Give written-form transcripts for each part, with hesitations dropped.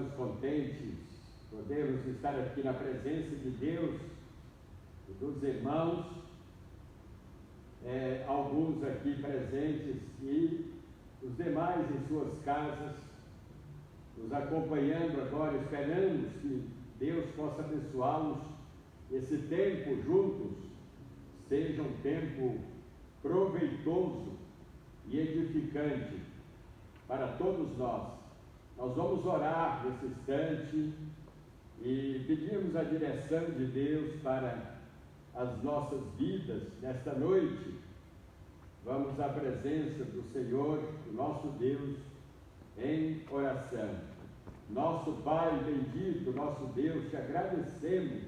estamos contentes, podemos estar aqui na presença de Deus e dos irmãos, alguns aqui presentes e os demais em suas casas, nos acompanhando agora. Esperamos que Deus possa abençoá-los, esse tempo juntos seja um tempo proveitoso e edificante para todos nós. Nós vamos orar nesse instante e pedimos a direção de Deus para as nossas vidas nesta noite. Vamos à presença do Senhor, do nosso Deus, em oração. Nosso Pai bendito, nosso Deus, te agradecemos,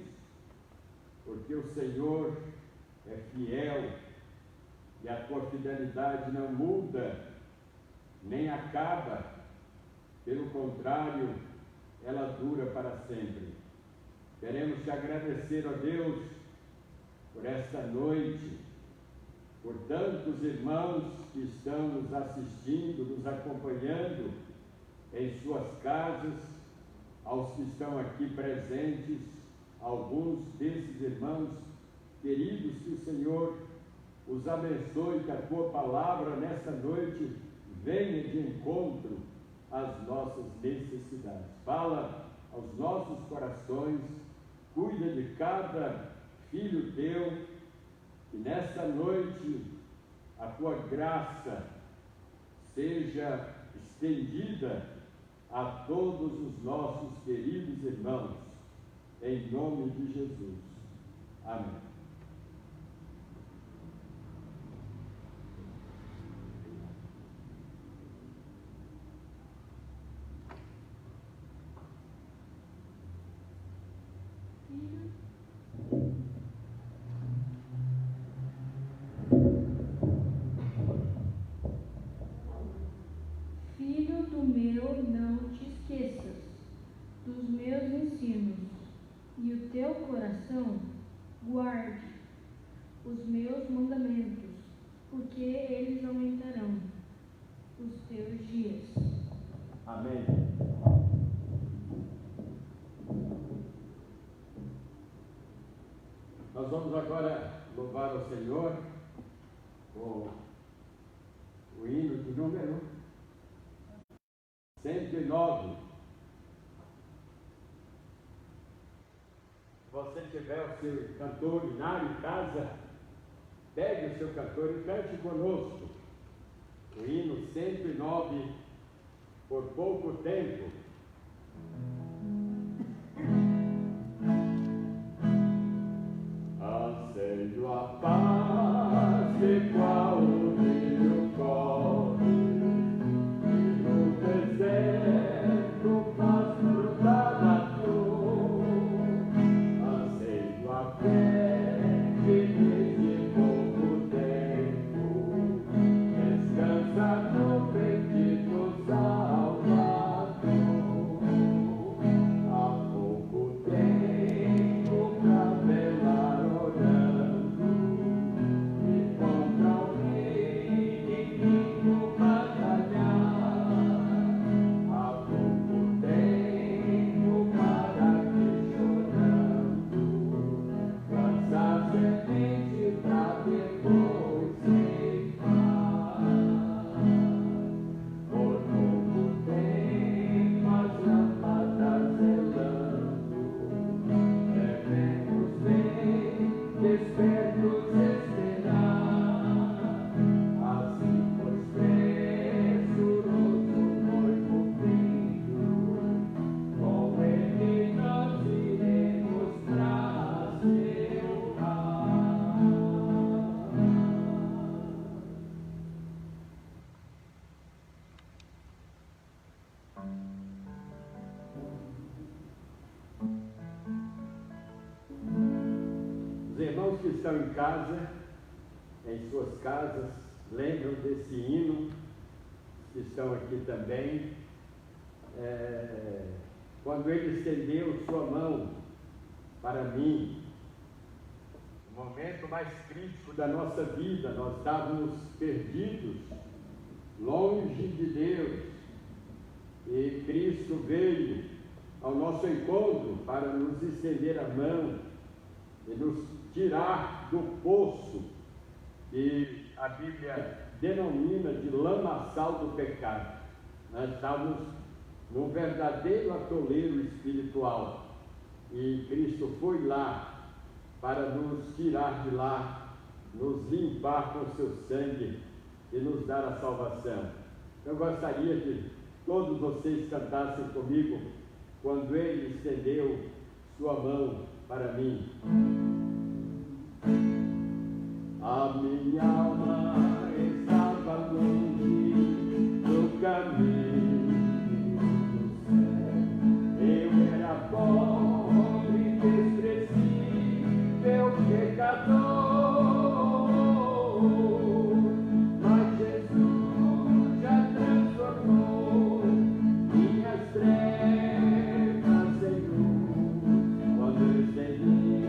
porque o Senhor é fiel e a tua fidelidade não muda, nem acaba. Pelo contrário, ela dura para sempre. Queremos te agradecer, ó Deus, por esta noite, por tantos irmãos que estão nos assistindo, nos acompanhando em suas casas, aos que estão aqui presentes, alguns desses irmãos queridos, que o Senhor os abençoe, que a tua palavra nessa noite venha de encontro às nossas necessidades. Fala aos nossos corações, cuida de cada filho teu, que nesta noite a tua graça seja estendida a todos os nossos queridos irmãos, em nome de Jesus. Amém. Filho do meu, não te esqueças dos meus ensinos, e o teu coração guarde os meus mandamentos, porque eles aumentarão os teus dias. Amém. Nós vamos agora louvar ao Senhor com o hino de número 109. Se você tiver o seu cantor binário em casa, pegue o seu cantor e cante conosco o hino 109, Por Pouco Tempo. Anseio a paz de qual o rio corre, e no deserto faz brotar a flor. Anseio a fé que desde pouco tempo descansa no bendito Salvador. Há pouco tempo pra velar orando, e contra o inimigo batalhar. Há pouco tempo para que chorando lançar semente pra depois ceifar. Por pouco tempo as lâmpadas zelando, devemos ver, despertos esperar. Assim pois pressuroso noivo vindo, com ele nós iremos pra seu lar. Os irmãos que estão em casa, em suas casas, lembram desse hino, que estão aqui também, quando ele estendeu sua mão para mim, no momento mais crítico da nossa vida, nós estávamos perdidos, longe de Deus, e Cristo veio ao nosso encontro para nos estender a mão e nos tirar do poço que a Bíblia denomina de lamaçal do pecado. Nós estamos num verdadeiro atoleiro espiritual e Cristo foi lá para nos tirar de lá, nos limpar com seu sangue e nos dar a salvação. Eu gostaria que todos vocês cantassem comigo quando Ele estendeu sua mão para mim. A minha alma estava longe do caminho do céu. Eu era pobre, desprezível, pecador. Mas Jesus já transformou minhas trevas em luz. Quando eu estendi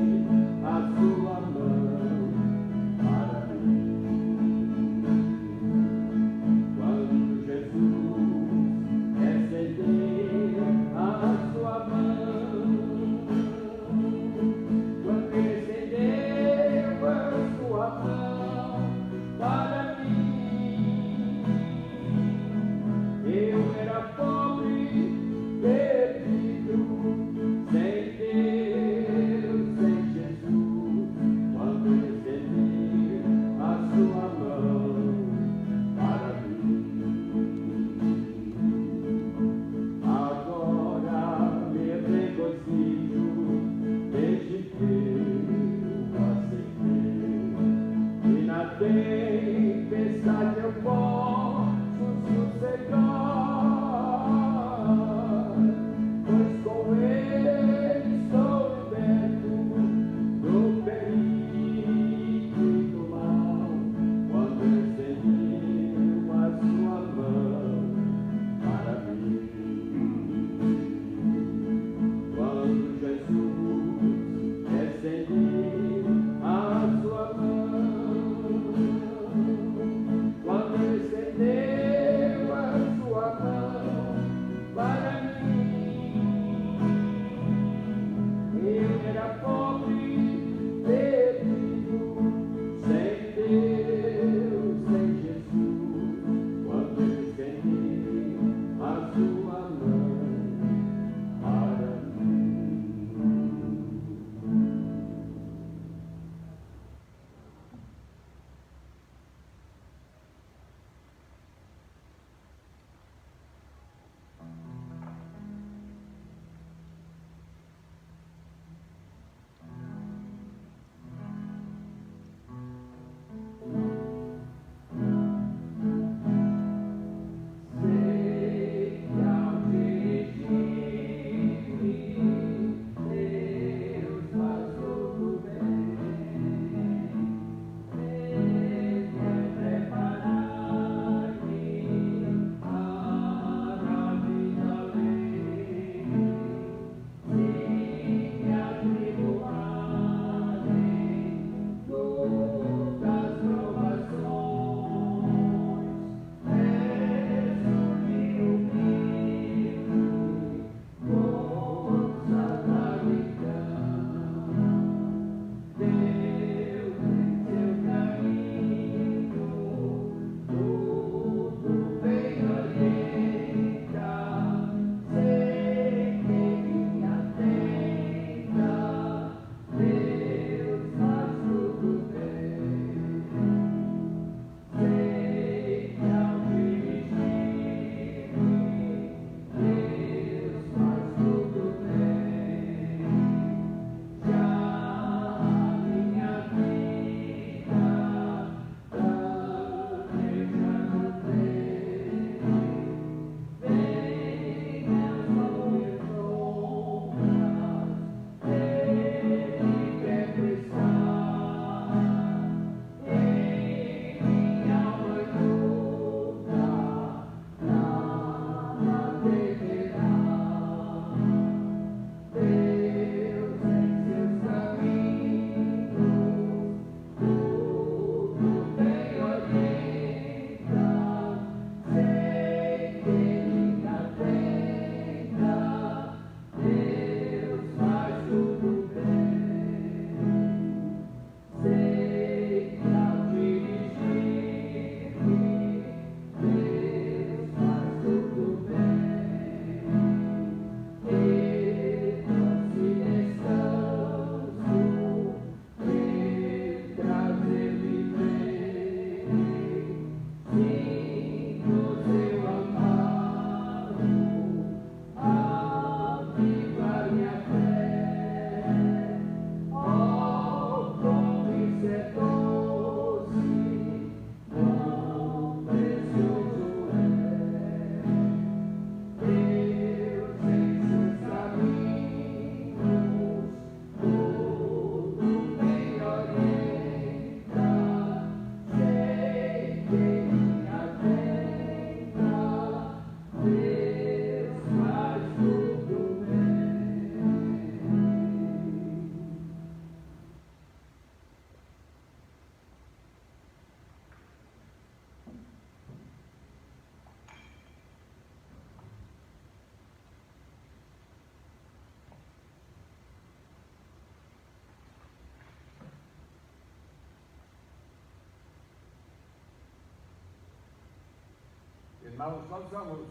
irmãos, nós vamos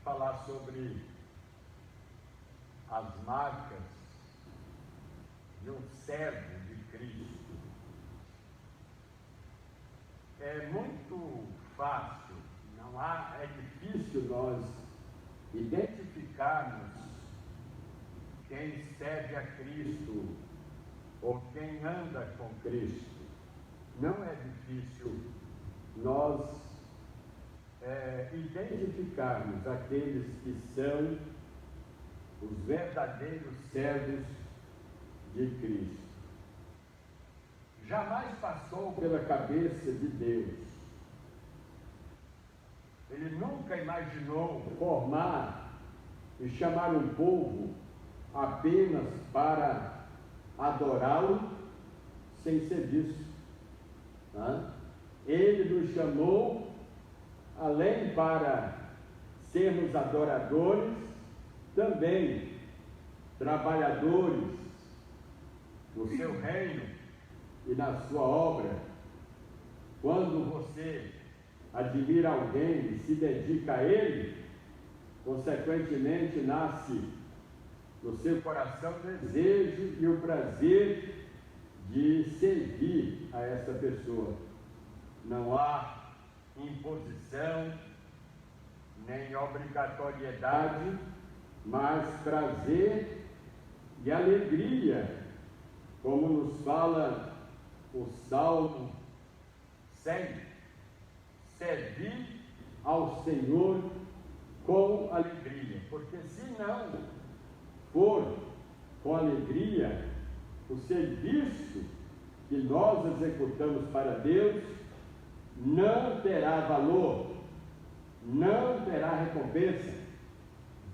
falar sobre as marcas de um servo de Cristo. É muito fácil, é difícil nós identificarmos quem serve a Cristo ou quem anda com Cristo. Não é difícil nós identificarmos aqueles que são os verdadeiros servos de Cristo. Jamais passou pela cabeça de Deus. Ele nunca imaginou formar e chamar um povo apenas para adorá-lo sem ser visto. Ele nos chamou, além para sermos adoradores, também trabalhadores no seu reino e na sua obra. Quando você admira alguém e se dedica a ele, consequentemente nasce no seu coração o desejo e o prazer de servir a essa pessoa. Não há imposição, nem obrigatoriedade, mas prazer e alegria, como nos fala o Salmo 100, servir ao Senhor com alegria, porque se não for com alegria, o serviço que nós executamos para Deus não terá valor, não terá recompensa.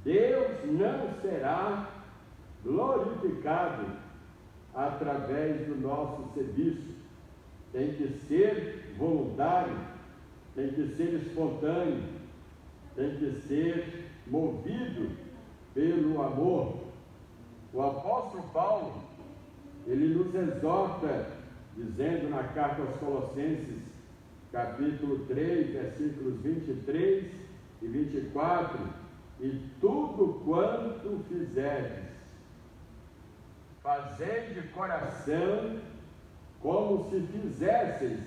Deus não será glorificado através do nosso serviço. Tem que ser voluntário, tem que ser espontâneo, tem que ser movido pelo amor. O apóstolo Paulo, ele nos exorta, dizendo na carta aos Colossenses, capítulo 3, versículos 23 e 24, e tudo quanto fizerdes, fazei de coração como se fizesseis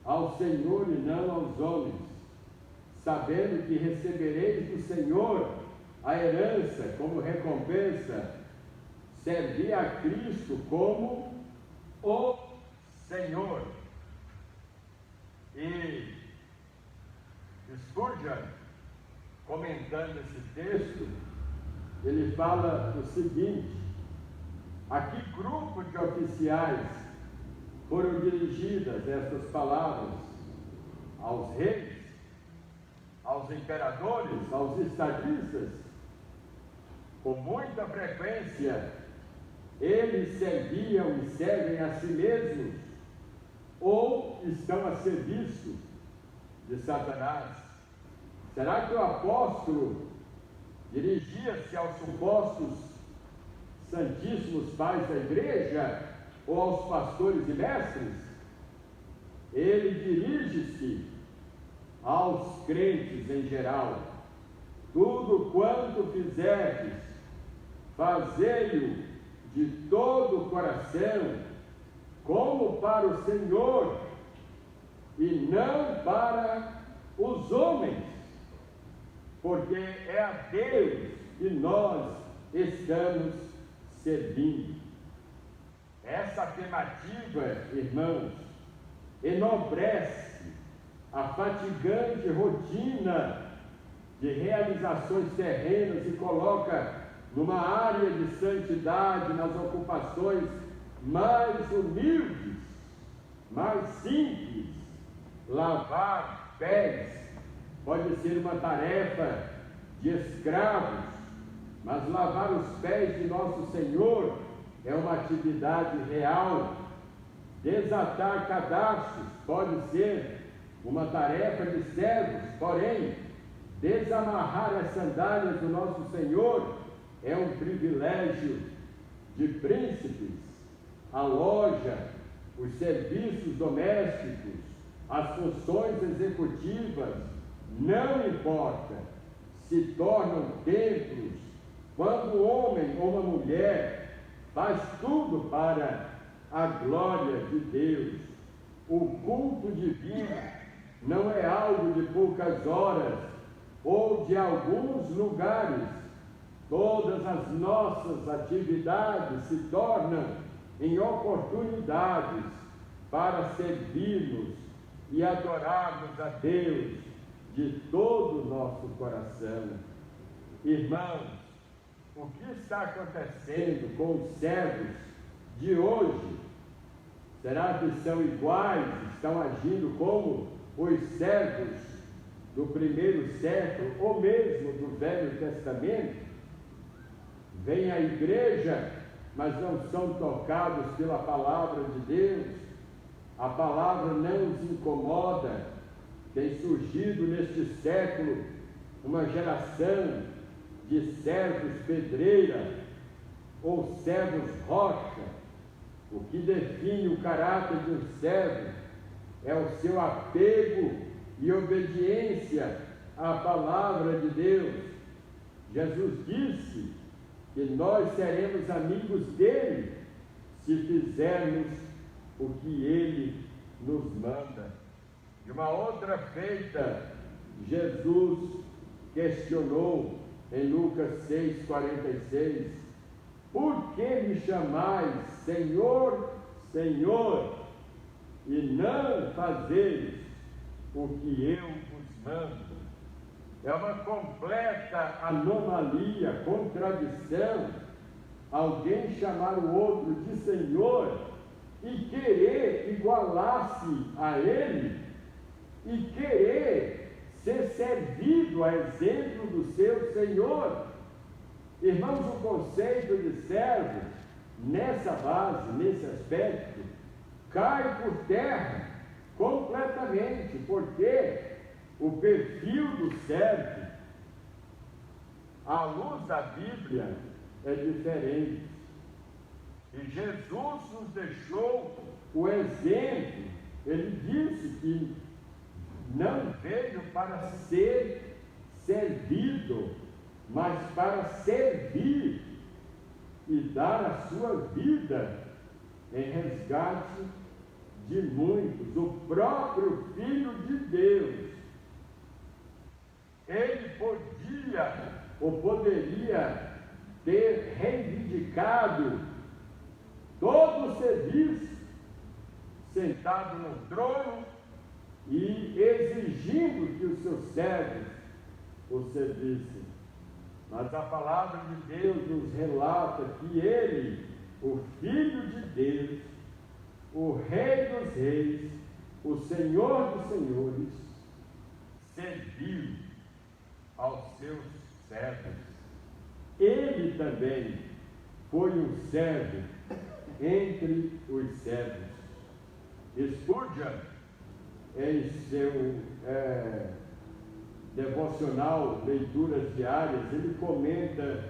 ao Senhor e não aos homens, sabendo que recebereis do Senhor a herança como recompensa. Servir a Cristo como o Senhor. E Spurgeon, comentando esse texto, ele fala o seguinte: a que grupo de oficiais foram dirigidas estas palavras? Aos reis, aos imperadores, aos estadistas? Com muita frequência eles serviam e servem a si mesmos, ou estão a serviço de Satanás. Será que o apóstolo dirigia-se aos supostos santíssimos pais da igreja ou aos pastores e mestres? Ele dirige-se aos crentes em geral. Tudo quanto fizerdes, fazei-o de todo o coração, como para o Senhor, e não para os homens, porque é a Deus que nós estamos servindo. Essa afirmativa, irmãos, enobrece a fatigante rotina de realizações terrenas e coloca numa área de santidade, nas ocupações mais humildes, mais simples. Lavar pés pode ser uma tarefa de escravos, mas lavar os pés de nosso Senhor é uma atividade real. Desatar cadastros pode ser uma tarefa de servos, porém, desamarrar as sandálias do nosso Senhor é um privilégio de príncipes. A loja, os serviços domésticos as funções executivas, não importa, se tornam templos quando um homem ou uma mulher faz tudo para a glória de Deus. O culto divino não é algo de poucas horas ou de alguns lugares. Todas as nossas atividades se tornam em oportunidades para servirmos e adorarmos a Deus de todo o nosso coração. Irmãos, o que está acontecendo com os servos de hoje? Será que são iguais, estão agindo como os servos do primeiro século, ou mesmo do Velho Testamento? Vêm à igreja, mas não são tocados pela palavra de Deus, a palavra não os incomoda. Tem surgido neste século uma geração de servos pedreira ou servos rocha. O que define o caráter de um servo é o seu apego e obediência à palavra de Deus. Jesus disse que nós seremos amigos dele se fizermos o que ele nos manda. De uma outra feita, Jesus questionou em Lucas 6,46: por que me chamais Senhor, Senhor, e não fazeis o que eu vos mando? É uma completa anomalia, contradição, alguém chamar o outro de Senhor e querer igualar-se a Ele e querer ser servido a exemplo do seu Senhor. Irmãos, o conceito de servo, nessa base, nesse aspecto, cai por terra completamente, porque o perfil do servo, à luz da Bíblia, é diferente. E Jesus nos deixou o exemplo. Ele disse que não veio para ser servido, mas para servir e dar a sua vida em resgate de muitos. O próprio Filho de Deus, ele podia ou poderia ter reivindicado todo o serviço, sentado no trono e exigindo que os seus servos o servissem. Mas a palavra de Deus nos relata que ele, o Filho de Deus, o Rei dos Reis, o Senhor dos Senhores, serviu aos seus servos. Ele também foi um servo entre os servos. Spurgeon, em seu devocional Leituras Diárias, ele comenta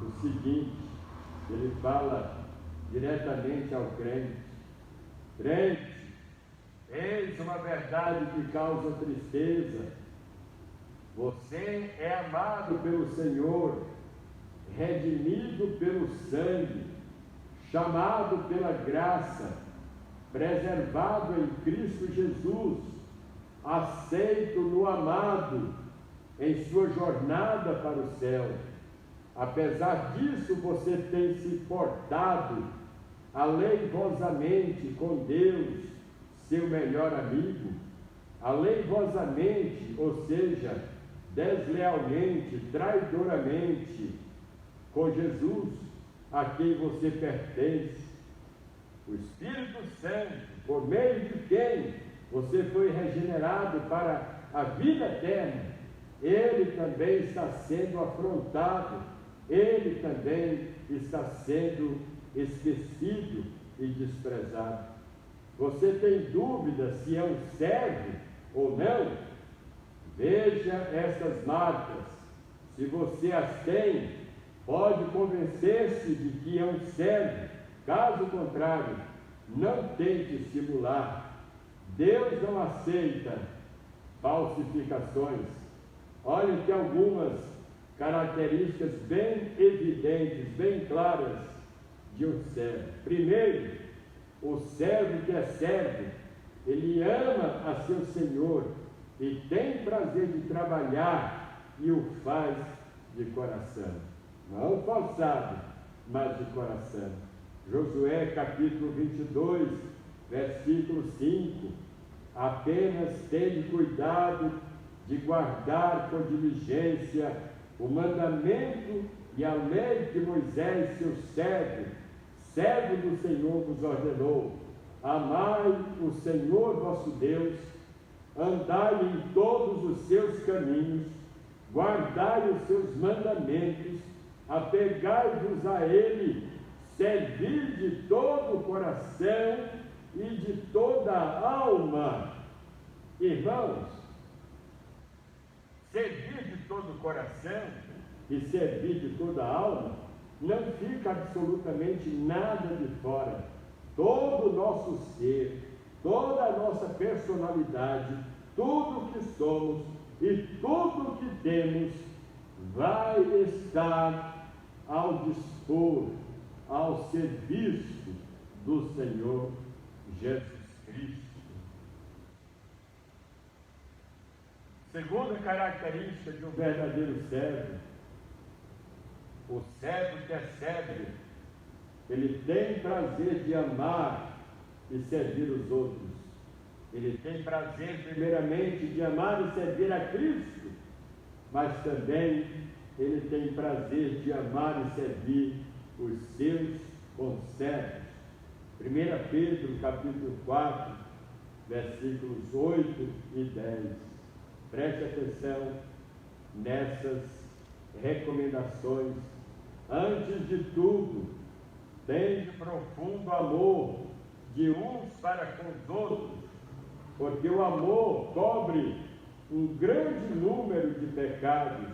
o seguinte, ele fala diretamente ao crente: crente, eis uma verdade que causa tristeza. Você é amado pelo Senhor, redimido pelo sangue, chamado pela graça, preservado em Cristo Jesus, aceito no amado em sua jornada para o céu. Apesar disso, você tem se portado aleivosamente com Deus, seu melhor amigo, aleivosamente, ou seja, deslealmente, traidoramente, com Jesus, a quem você pertence. O Espírito Santo, por meio de quem você foi regenerado para a vida eterna, ele também está sendo afrontado, ele também está sendo esquecido e desprezado. Você tem dúvida se é um servo ou não? Veja estas marcas. Se você as tem, pode convencer-se de que é um servo. Caso contrário, não tente simular. Deus não aceita falsificações. Olha que algumas características bem evidentes, bem claras de um servo. Primeiro, o servo que é servo, ele ama a seu senhor e tem prazer de trabalhar e o faz de coração. Não forçado, mas de coração. Josué capítulo 22, versículo 5. Apenas tende cuidado de guardar com diligência o mandamento e a lei que Moisés, seu servo do Senhor, vos ordenou. Amai o Senhor vosso Deus, andai em todos os seus caminhos, guardai os seus mandamentos, apegai-vos a Ele, servi de todo o coração e de toda a alma. Irmãos, servir de todo o coração e servir de toda a alma, não fica absolutamente nada de fora. Todo o nosso ser, toda a nossa personalidade, tudo que somos e tudo que temos vai estar ao dispor, ao serviço do Senhor Jesus Cristo. Segunda característica de um verdadeiro servo: o servo que é servo, ele tem prazer de amar e servir os outros. Ele tem prazer, primeiramente, de amar e servir a Cristo, mas também ele tem prazer de amar e servir os seus conservos. 1 Pedro, capítulo 4, versículos 8 e 10. Preste atenção nessas recomendações. Antes de tudo, tende profundo amor de uns para com os outros, porque o amor cobre um grande número de pecados.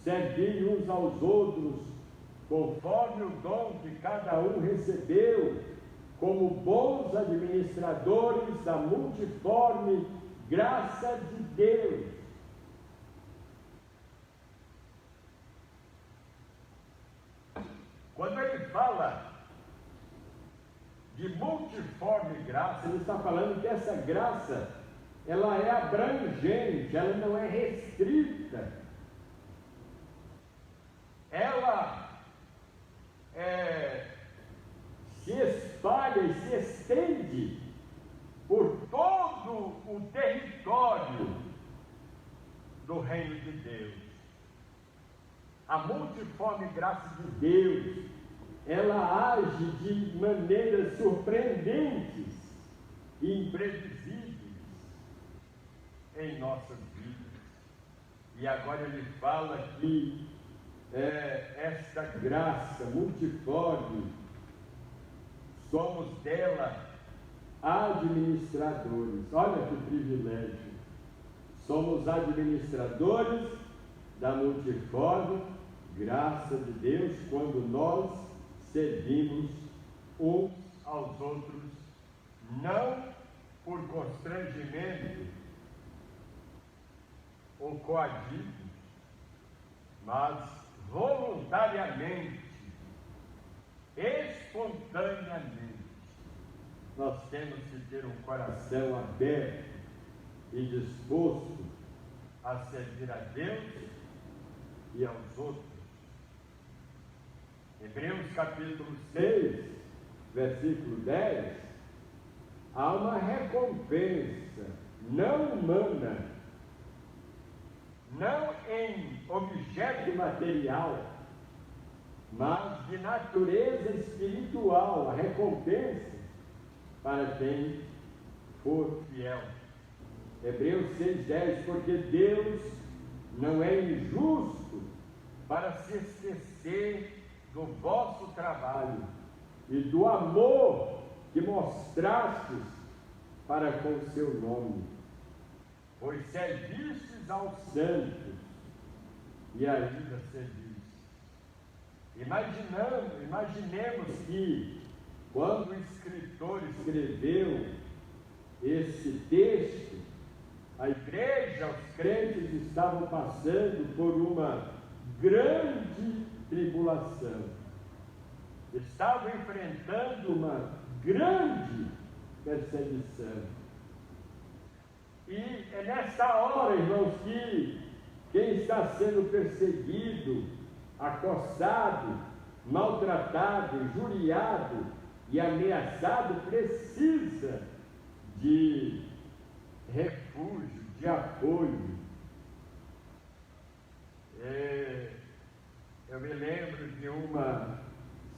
Servi uns aos outros, conforme o dom que cada um recebeu, como bons administradores da multiforme graça de Deus. Quando ele fala de multiforme graça, ele está falando que essa graça, ela é abrangente, ela não é restrita. Ela se espalha e se estende por todo o território do reino de Deus. A multiforme graça de Deus, ela age de maneiras surpreendentes e imprevisíveis em nossas vidas. E agora ele fala que esta graça multiforme, somos dela administradores. Olha que privilégio! Somos administradores da multiforme graça de Deus quando nós servimos uns aos outros, não por constrangimento ou coagido, mas voluntariamente, espontaneamente. Nós temos que ter um coração aberto e disposto a servir a Deus e aos outros. Hebreus capítulo 6, versículo 10, há uma recompensa não humana, não em objeto material, mas de natureza espiritual, a recompensa para quem for fiel. Hebreus 6,10, porque Deus não é injusto para se esquecer do vosso trabalho e do amor que mostrastes para com o seu nome, pois servistes aos santos e ainda servis. Imaginemos que, quando o escritor escreveu esse texto, a igreja, os crentes estavam passando por uma grande tribulação. Estavam enfrentando uma grande perseguição. E é nessa hora, irmãos, que quem está sendo perseguido, acossado, maltratado, injuriado e ameaçado precisa de refúgio, de apoio. Eu me lembro de uma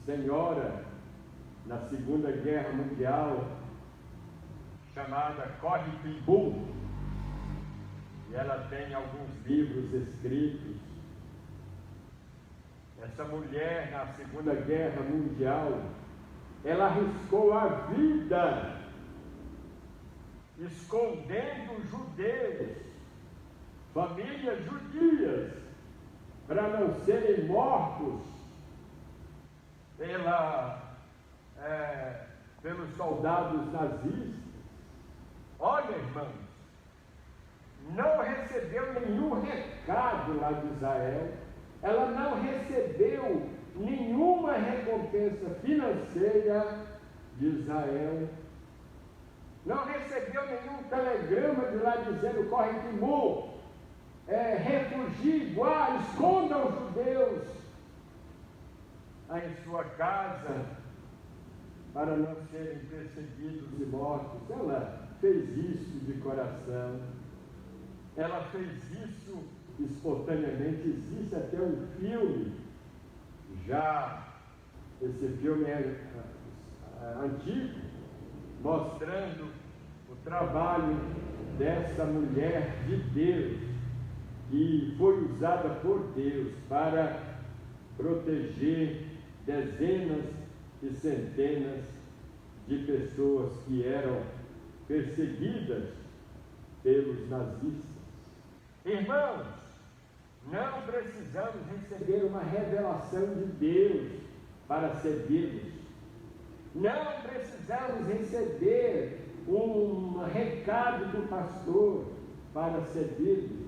senhora na Segunda Guerra Mundial chamada Corrie ten Boom, e ela tem alguns livros escritos. Essa mulher, na Segunda Guerra Mundial, ela arriscou a vida escondendo judeus, famílias judias, para não serem mortos pelos soldados nazistas. Olha, irmãos, não recebeu nenhum recado lá de Israel, ela não recebeu nenhuma recompensa financeira de Israel, não recebeu nenhum telegrama de lá dizendo: Corrie ten Boom, refugie, guarde, esconda os judeus em sua casa para não serem perseguidos e mortos. Ela fez isso de coração, ela fez isso espontaneamente. Existe até um filme, já esse filme é antigo, mostrando o trabalho dessa mulher de Deus, que foi usada por Deus para proteger dezenas e centenas de pessoas que eram perseguidas pelos nazistas. Irmãos, não precisamos receber uma revelação de Deus para servi-los. Não precisamos receber um recado do pastor para servi-los.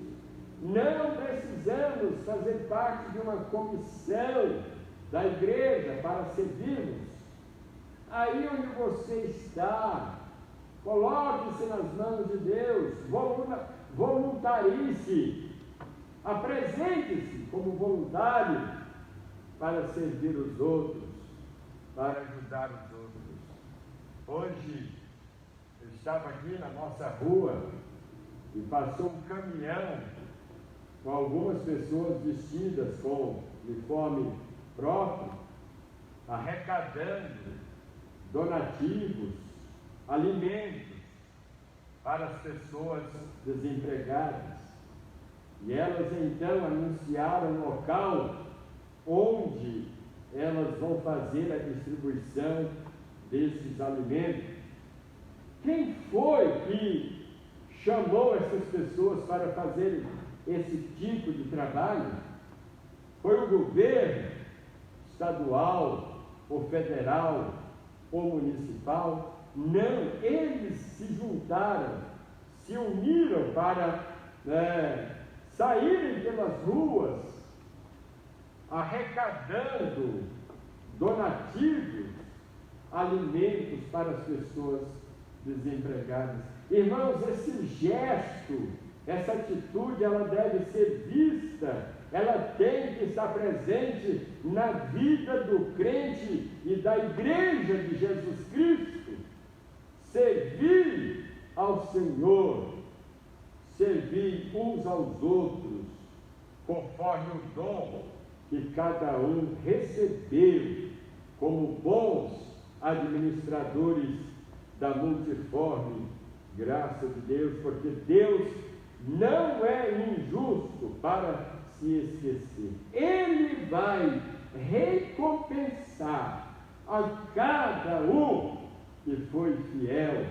Não precisamos fazer parte de uma comissão da igreja para servi-los. Aí onde você está, coloque-se nas mãos de Deus, voluntarie-se, apresente-se como voluntário para servir os outros, para ajudar os outros. Hoje, eu estava aqui na nossa rua e passou um caminhão com algumas pessoas vestidas com uniforme próprio, arrecadando donativos, alimentos para as pessoas desempregadas. E elas então anunciaram o local onde elas vão fazer a distribuição desses alimentos. Quem foi que chamou essas pessoas para fazer esse tipo de trabalho? Foi o governo estadual, ou federal, ou municipal? Não, eles se juntaram, se uniram para saírem pelas ruas, arrecadando donativos, alimentos para as pessoas desempregadas. Irmãos, esse gesto, essa atitude, ela deve ser vista, ela tem que estar presente na vida do crente e da igreja de Jesus Cristo. Servir ao Senhor, servir uns aos outros, conforme o dom que cada um recebeu, como bons administradores da multiforme graça de Deus, porque Deus não é injusto para se esquecer. Ele vai recompensar a cada um que foi fiel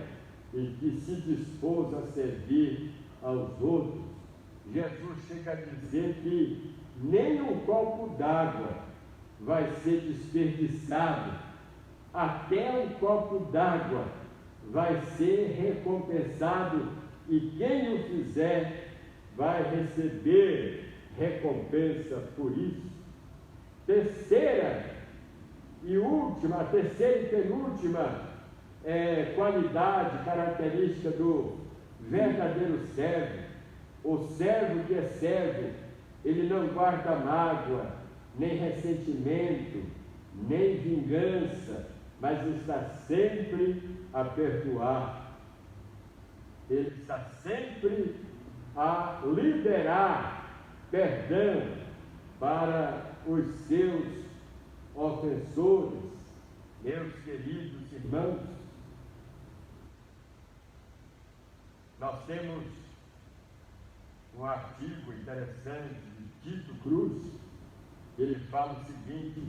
e que se dispôs a servir aos outros. Jesus chega a dizer que nem um copo d'água vai ser desperdiçado, até um copo d'água vai ser recompensado, e quem o fizer vai receber recompensa por isso. Terceira e penúltima qualidade, característica do verdadeiro servo. O servo que é servo, ele não guarda mágoa, nem ressentimento, nem vingança, mas está sempre a perdoar. Ele está sempre a liberar perdão para os seus ofensores. Meus queridos irmãos, nós temos um artigo interessante de Tito Cruz. Ele fala o seguinte: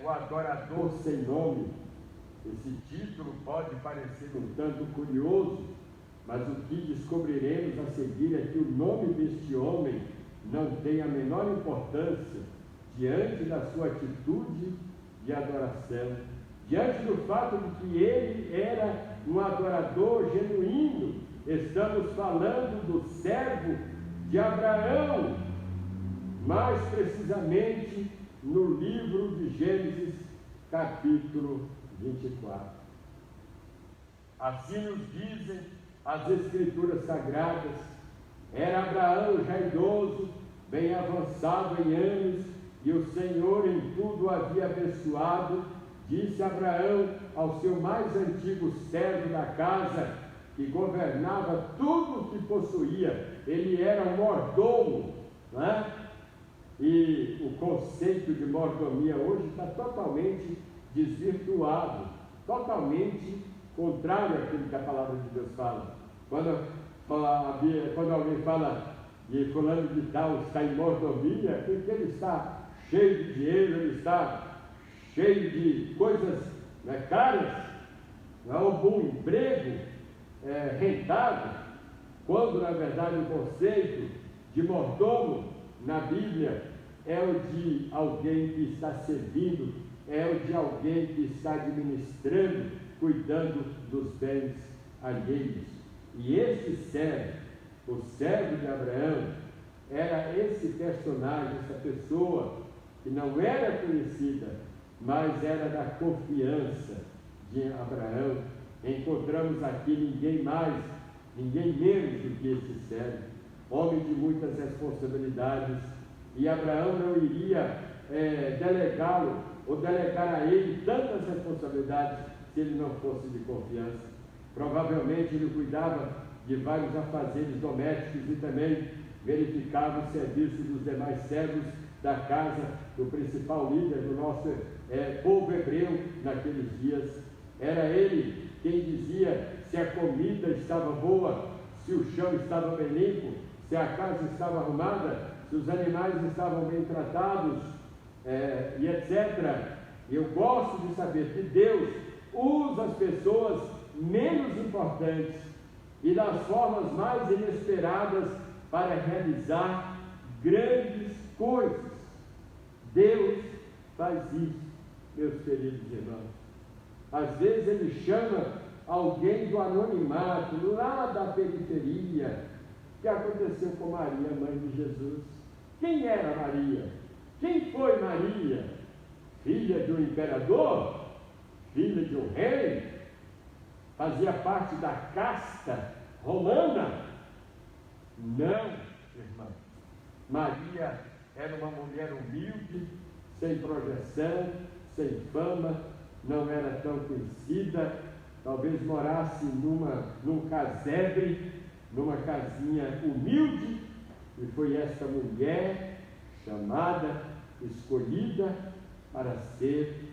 o adorador sem nome. Esse título pode parecer um tanto curioso, mas o que descobriremos a seguir é que o nome deste homem não tem a menor importância diante da sua atitude de adoração, diante do fato de que ele era um adorador genuíno. Estamos falando do servo de Abraão, mais precisamente no livro de Gênesis, capítulo 24. Assim nos dizem as Escrituras Sagradas. Era Abraão já idoso, bem avançado em anos, e o Senhor em tudo o havia abençoado. Disse Abraão ao seu mais antigo servo da casa, que governava tudo o que possuía. Ele era um mordomo, não é? E o conceito de mordomia hoje está totalmente desvirtuado, totalmente contrário àquilo que a palavra de Deus fala. Quando alguém fala de fulano de tal está em mordomia, porque ele está cheio de dinheiro, ele está cheio de coisas caras, um bom emprego, rentável, quando na verdade o conceito de mordomo na Bíblia é o de alguém que está servindo, é o de alguém que está administrando, cuidando dos bens alheios. E esse servo, o servo de Abraão, era esse personagem, essa pessoa que não era conhecida, mas era da confiança de Abraão. Encontramos aqui ninguém mais, ninguém menos do que esse servo, homem de muitas responsabilidades, e Abraão não iria delegá-lo ou delegar a ele tantas responsabilidades se ele não fosse de confiança. Provavelmente ele cuidava de vários afazeres domésticos e também verificava o serviço dos demais servos da casa do principal líder do nosso povo hebreu naqueles dias. Era ele quem dizia se a comida estava boa, se o chão estava bem limpo, se a casa estava arrumada, se os animais estavam bem tratados, e etc. Eu gosto de saber que Deus usa as pessoas menos importantes e das formas mais inesperadas para realizar grandes coisas. Deus faz isso, meus queridos irmãos. Às vezes Ele chama alguém do anonimato, lá da periferia, que aconteceu com Maria, mãe de Jesus. Quem era Maria? Quem foi Maria? Filha de um imperador? Filha de um rei? Fazia parte da casta romana? Não, irmão. Maria era uma mulher humilde, sem projeção, sem fama, não era tão conhecida, talvez morasse num casebre, numa casinha humilde, e foi esta mulher chamada, escolhida para ser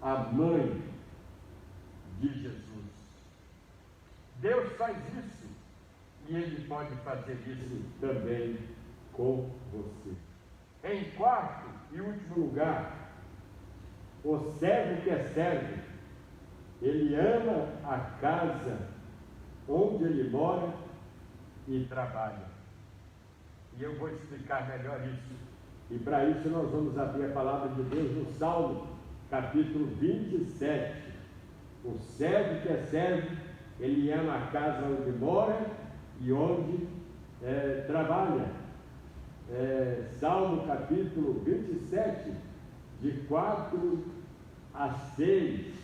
a mãe de Jesus. Deus faz isso, e Ele pode fazer isso também com você. Em quarto e último lugar, o servo que é servo, ele ama a casa onde ele mora e trabalha. E eu vou explicar melhor isso. E para isso nós vamos abrir a palavra de Deus no Salmo, capítulo 27. O servo que é servo, ele ama a casa onde mora e onde trabalha. Salmo capítulo 27, de 4 a 6.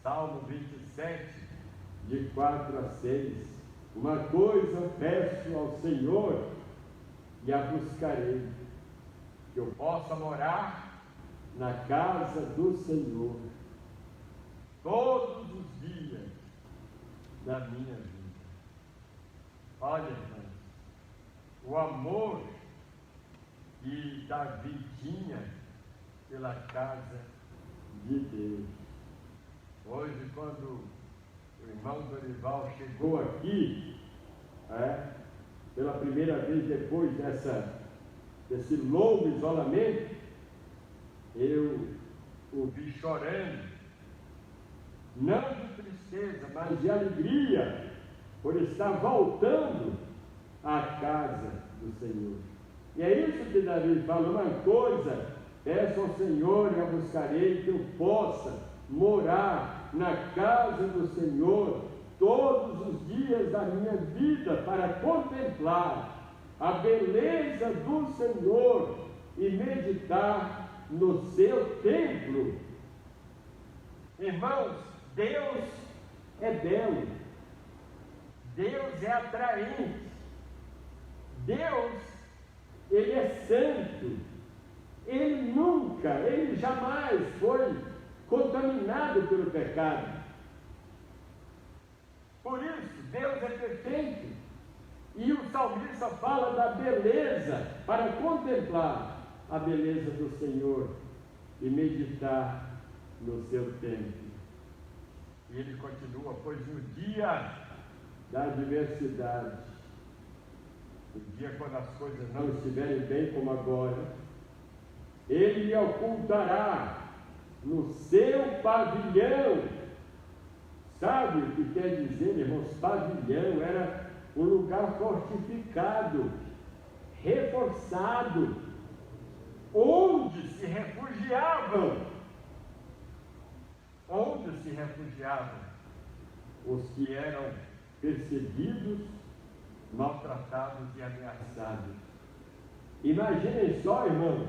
Salmo 27, de 4 a 6. Uma coisa peço ao Senhor e a buscarei, que eu possa morar na casa do Senhor todos os dias da minha vida. Olha, irmãos, o amor que Davi tinha pela casa de Deus. Hoje, quando o irmão Dorival chegou aqui, pela primeira vez depois desse longo isolamento, eu o vi chorando, não de tristeza, mas de alegria, por estar voltando à casa do Senhor. E é isso que Davi fala: uma coisa peço ao Senhor e a buscarei, que eu possa morar na casa do Senhor todos os dias da minha vida, para contemplar a beleza do Senhor e meditar no seu templo. Irmãos, Deus é belo, Deus é atraente, Deus, Ele é santo, Ele jamais foi contaminado pelo pecado. Por isso, Deus é perfeito. E o salmista fala da beleza, para contemplar a beleza do Senhor e meditar no seu templo. E ele continua: pois no dia da adversidade, o dia quando as coisas não estiverem bem como agora, Ele me ocultará no seu pavilhão. Sabe o que quer dizer, irmãos? Pavilhão era um lugar fortificado, reforçado, onde se refugiavam os que eram perseguidos, maltratados e ameaçados. Imaginem só, irmãos,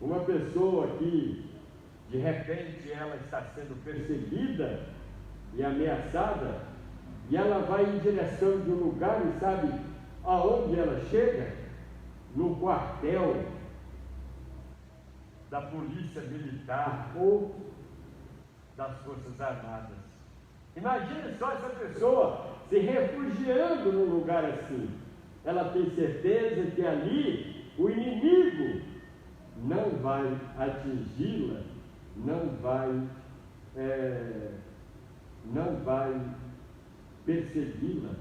uma pessoa que de repente ela está sendo perseguida e ameaçada, e ela vai em direção de um lugar, e sabe aonde ela chega? No quartel da polícia militar ou das Forças Armadas. Imagine só essa pessoa se refugiando num lugar assim. Ela tem certeza que ali o inimigo não vai atingi-la, não vai persegui-la.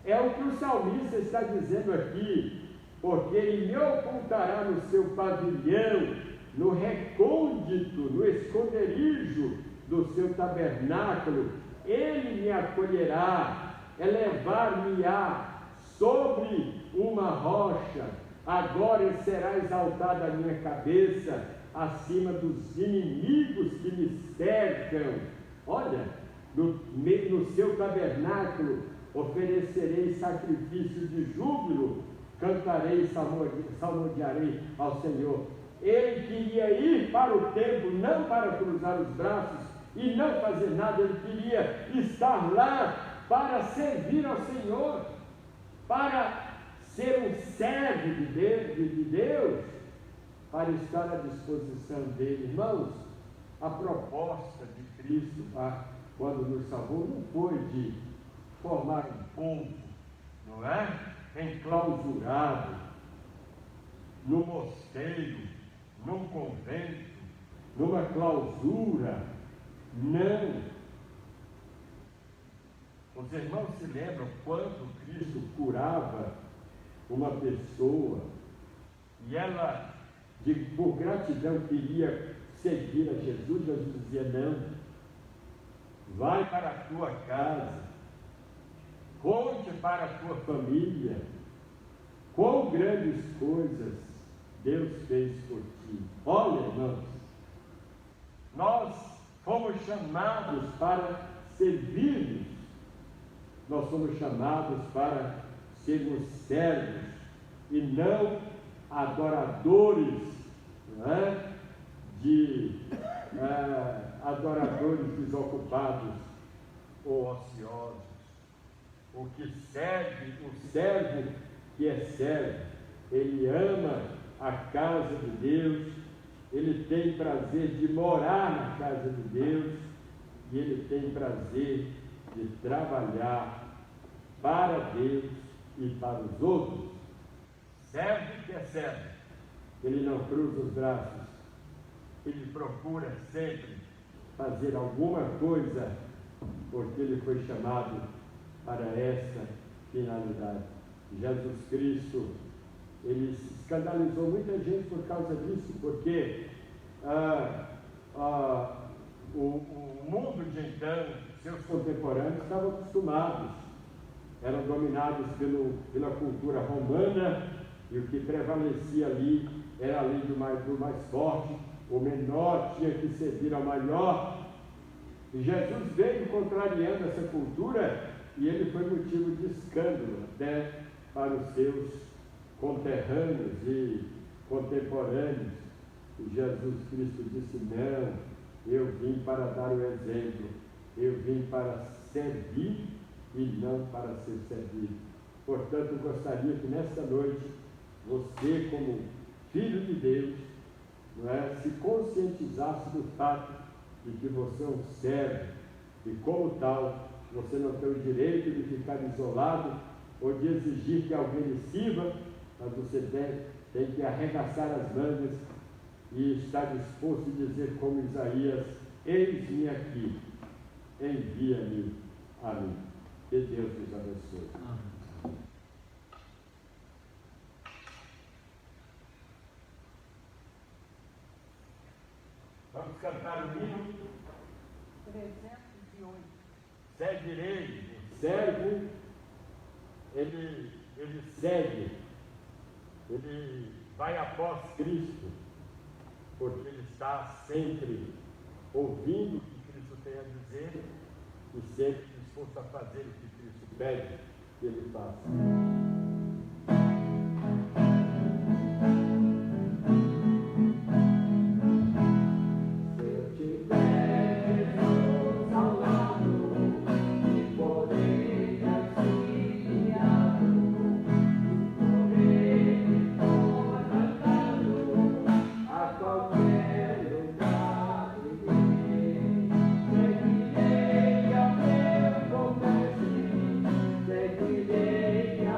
É o que o salmista está dizendo aqui: porque Ele me ocultará no seu pavilhão, no recôndito, no esconderijo do seu tabernáculo. Ele me acolherá, elevar-me-á sobre uma rocha. Agora será exaltada a minha cabeça acima dos inimigos que me cercam. Olha, no seu tabernáculo oferecerei sacrifício de júbilo, cantarei, salmodiarei ao Senhor. Ele queria ir para o templo, não para cruzar os braços e não fazer nada. Ele queria estar lá para servir ao Senhor, para ser um servo de Deus, para estar à disposição dele. Irmãos, a proposta de Cristo, quando nos salvou, não foi de formar um povo, não é? Enclausurado, no mosteiro, num convento, numa clausura. Não. Os irmãos se lembram quando Cristo curava uma pessoa e ela, por gratidão, queria seguir a Jesus. Jesus dizia: não, vai para a tua casa, conte para a tua família quão grandes coisas Deus fez por ti. Olha, irmãos, nós fomos chamados para servir. Nós somos chamados para sermos servos e não adoradores, não é? Adoradores desocupados ou ociosos. O servo que é servo, ele ama a casa de Deus, ele tem prazer de morar na casa de Deus e ele tem prazer de trabalhar para Deus e para os outros. Servo que é servo, ele não cruza os braços, ele procura sempre fazer alguma coisa, porque ele foi chamado para essa finalidade. Jesus Cristo, ele escandalizou muita gente por causa disso, porque o mundo de então, seus contemporâneos, estavam acostumados, eram dominados pela cultura romana, e o que prevalecia ali era a lei do mais forte. O menor tinha que servir ao maior. E Jesus veio contrariando essa cultura, e ele foi motivo de escândalo até para os seus conterrâneos e contemporâneos. E Jesus Cristo disse: não, eu vim para dar o exemplo, eu vim para servir e não para ser servido. Portanto, gostaria que nesta noite, você, como filho de Deus, se conscientizasse do fato de que você é um servo e, como tal, você não tem o direito de ficar isolado ou de exigir que alguém lhe sirva, mas você tem que arregaçar as mangas e estar disposto a dizer como Isaías: eis-me aqui, envia-me a mim. Que Deus nos abençoe. Amém. Vamos cantar o hino 308. Seguirei. O servo, ele segue, ele vai após Cristo, porque ele está sempre ouvindo o que Cristo tem a dizer e sempre disposto a fazer o que Cristo pede que ele faça. Seguirei a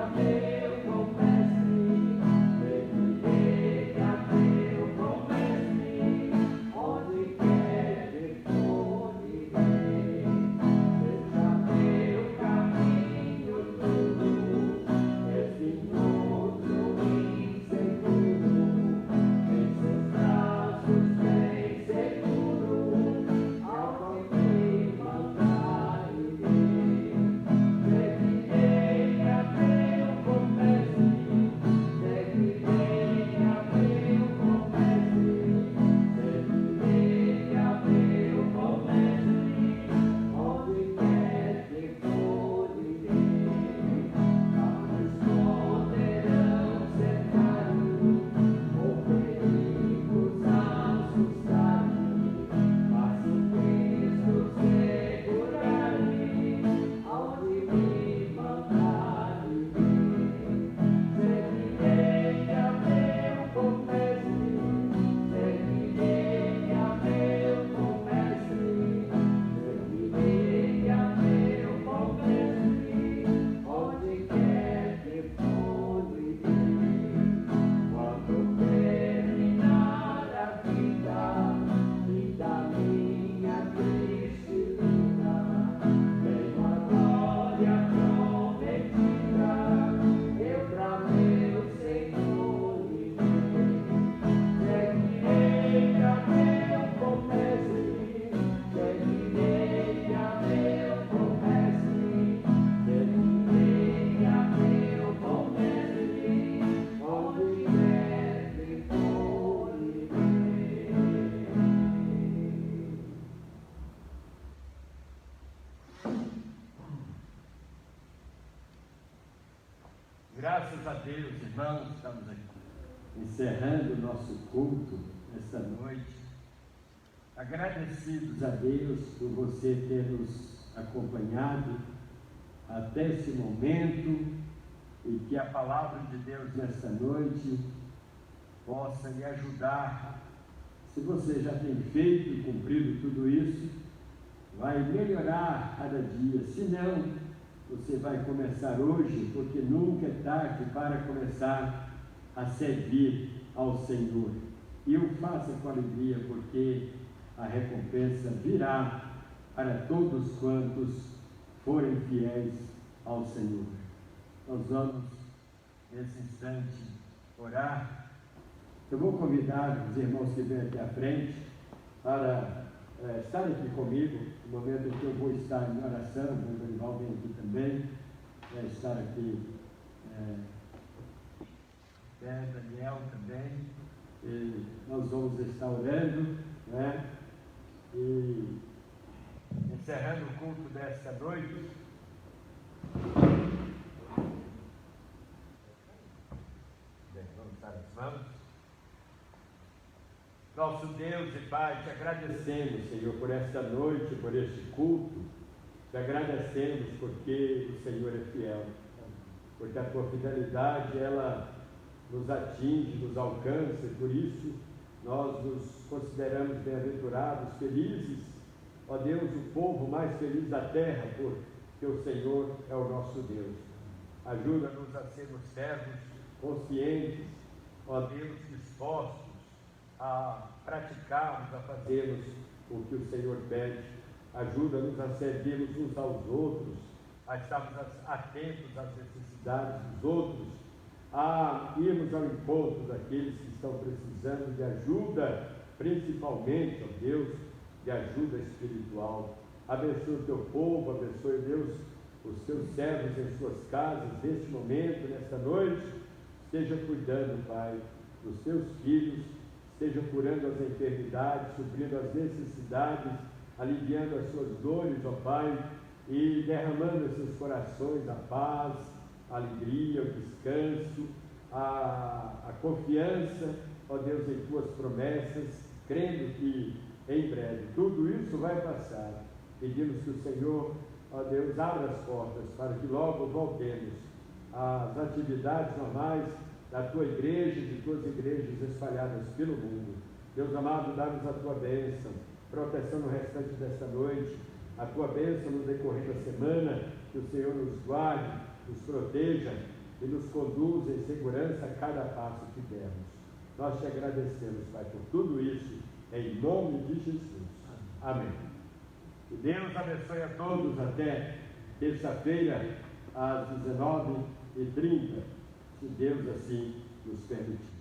Graças a Deus, irmãos, estamos aqui encerrando o nosso culto esta noite. Agradecidos a Deus por você ter nos acompanhado até esse momento e que a palavra de Deus nesta noite possa lhe ajudar. Se você já tem feito e cumprido tudo isso, vai melhorar cada dia. Se não, você vai começar hoje, porque nunca é tarde para começar a servir ao Senhor. E o faça com alegria, porque a recompensa virá para todos quantos forem fiéis ao Senhor. Nós vamos, nesse instante, orar. Eu vou convidar os irmãos que vêm aqui à frente para estarem aqui comigo, no momento em que eu vou estar em oração. O Dorival vem aqui também, vai estar aqui, Daniel também, e nós vamos estar orando, né? E encerrando o culto desta noite. Vamos estar as mãos. Nosso Deus e Pai, te agradecemos, Senhor, por esta noite, por este culto. Te agradecemos porque o Senhor é fiel, porque a tua fidelidade, ela nos atinge, nos alcança, e por isso nós nos consideramos bem-aventurados, felizes, ó Deus, o povo mais feliz da terra, porque o Senhor é o nosso Deus. Ajuda-nos a sermos servos conscientes, ó Deus, dispostos a praticarmos, a fazermos o que o Senhor pede. Ajuda-nos a servirmos uns aos outros, a estarmos atentos às necessidades dos outros, a irmos ao encontro daqueles que estão precisando de ajuda, principalmente, ó Deus, de ajuda espiritual. Abençoe o teu povo, abençoe, Deus, os teus servos em suas casas, neste momento, nesta noite. Esteja cuidando, Pai, dos teus filhos, esteja curando as enfermidades, suprindo as necessidades, aliviando as suas dores, ó Pai, e derramando em seus corações a paz, a alegria, o descanso, a confiança, ó Deus, em tuas promessas, crendo que em breve tudo isso vai passar. Pedimos que o Senhor, ó Deus, abra as portas para que logo voltemos às atividades normais da tua igreja e de tuas igrejas espalhadas pelo mundo. Deus amado, dá-nos a tua bênção, proteção no restante desta noite, a tua bênção no decorrer da semana, que o Senhor nos guarde, nos proteja e nos conduza em segurança a cada passo que dermos. Nós te agradecemos, Pai, por tudo isso, em nome de Jesus. Amém. Que Deus abençoe a todos até terça-feira, às 19h30, se Deus assim nos permitir.